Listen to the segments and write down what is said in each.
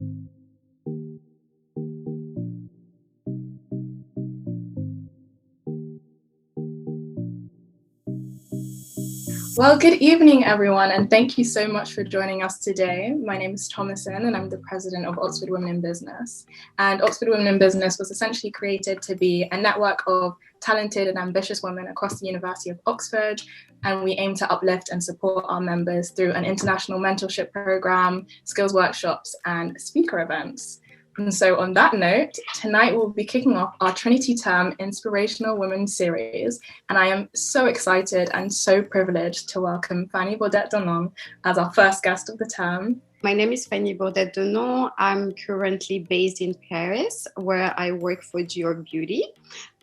Well, good evening, everyone, and thank you so much for joining us today. My name is Thomasin, and I'm the president of OxWIB Women in Business. And OxWIB Women in Business was essentially created to be a network of talented and ambitious women across the University of Oxford, and we aim to uplift and support our members through an international mentorship program, skills workshops, and speaker events. And so on that note, tonight we'll be kicking off our Trinity Term Inspirational Women series. And I am so excited and so privileged to welcome Fanny Bourdette-Donon as our first guest of the term. My name is Fanny Bourdette-Donon. I'm currently based in Paris, where I work for Dior Beauty.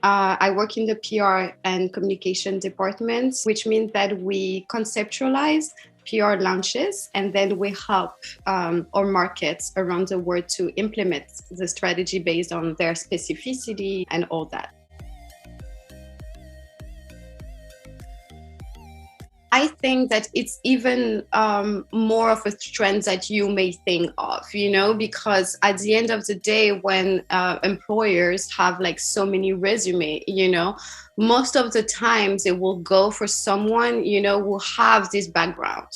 I work in the PR and communication department, which means that we conceptualize PR launches, and then we help our markets around the world to implement the strategy based on their specificity and all that. I think that it's even more of a trend that you may think of, because at the end of the day, when employers have like so many resumes, most of the time they will go for someone, who have this background,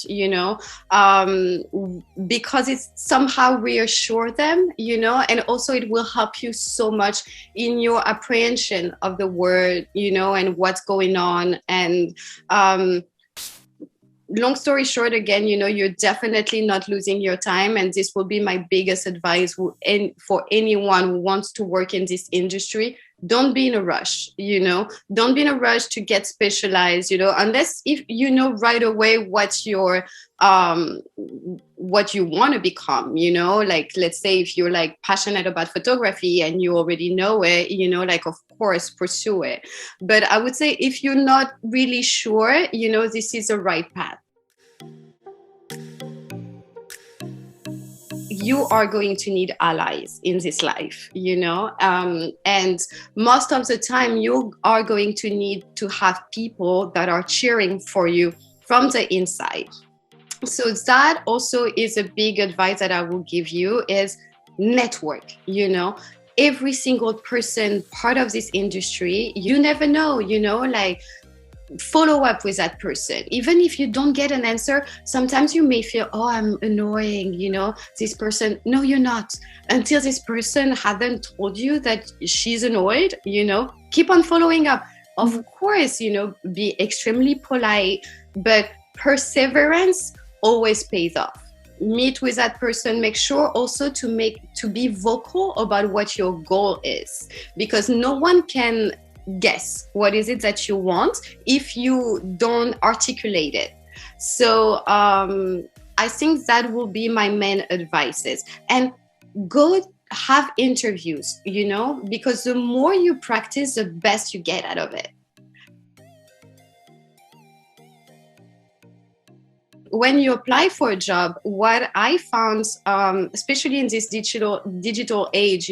because it somehow reassure them, and also it will help you so much in your apprehension of the word, and what's going on. And long story short, again, you're definitely not losing your time. And this will be my biggest advice for anyone who wants to work in this industry. Don't be in a rush, don't be in a rush to get specialized, unless if you know right away what you want to become, like, let's say if you're like passionate about photography and you already know it, like, of course, pursue it. But I would say if you're not really sure, this is the right path. You are going to need allies in this life, and most of the time you are going to need to have people that are cheering for you from the inside. So that also is a big advice that I will give you is network, every single person part of this industry, you never know, like, follow up with that person. Even if you don't get an answer, sometimes you may feel, oh, I'm annoying, this person. No, you're not. Until this person hasn't told you that she's annoyed, keep on following up. Of course, be extremely polite, but perseverance always pays off. Meet with that person. Make sure also to be vocal about what your goal is, because no one can guess what is it that you want if you don't articulate it. So I think that will be my main advices. And go have interviews, because the more you practice, the best you get out of it. When you apply for a job, what I found, especially in this digital age,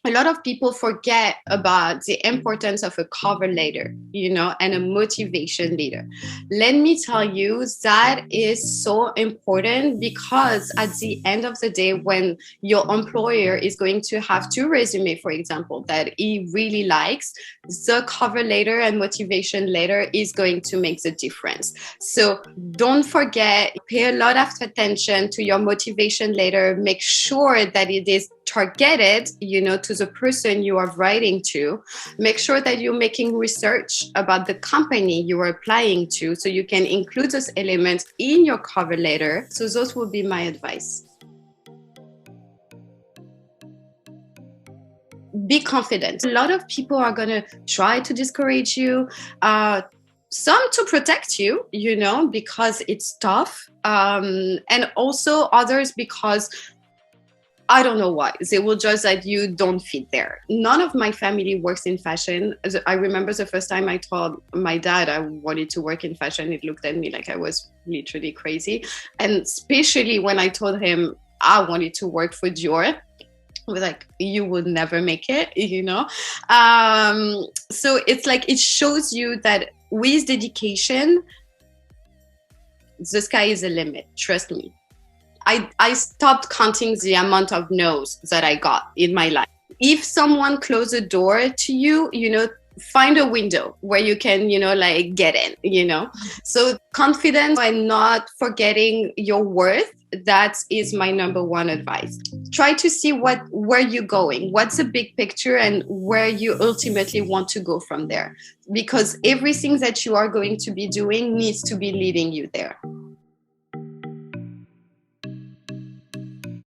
a lot of people forget about the importance of a cover letter, and a motivation letter. Let me tell you, that is so important, because at the end of the day, when your employer is going to have two resumes, for example, that he really likes, the cover letter and motivation letter is going to make the difference. So don't forget, pay a lot of attention to your motivation letter. Make sure that it is targeted, to the person you are writing to. Make sure that you're making research about the company you are applying to, so you can include those elements in your cover letter. So those will be my advice. Be confident. A lot of people are going to try to discourage you. Some to protect you, because it's tough. And also others because I don't know why. They will judge that you don't fit there. None of my family works in fashion. I remember the first time I told my dad I wanted to work in fashion, he looked at me like I was literally crazy. And especially when I told him I wanted to work for Dior, he was like, you would never make it, So it's like, it shows you that with dedication, the sky is the limit. Trust me. I stopped counting the amount of no's that I got in my life. If someone closes a door to you, find a window where you can, like get in. So confidence and not forgetting your worth, that is my number one advice. Try to see where you're going, what's the big picture, and where you ultimately want to go from there. Because everything that you are going to be doing needs to be leading you there.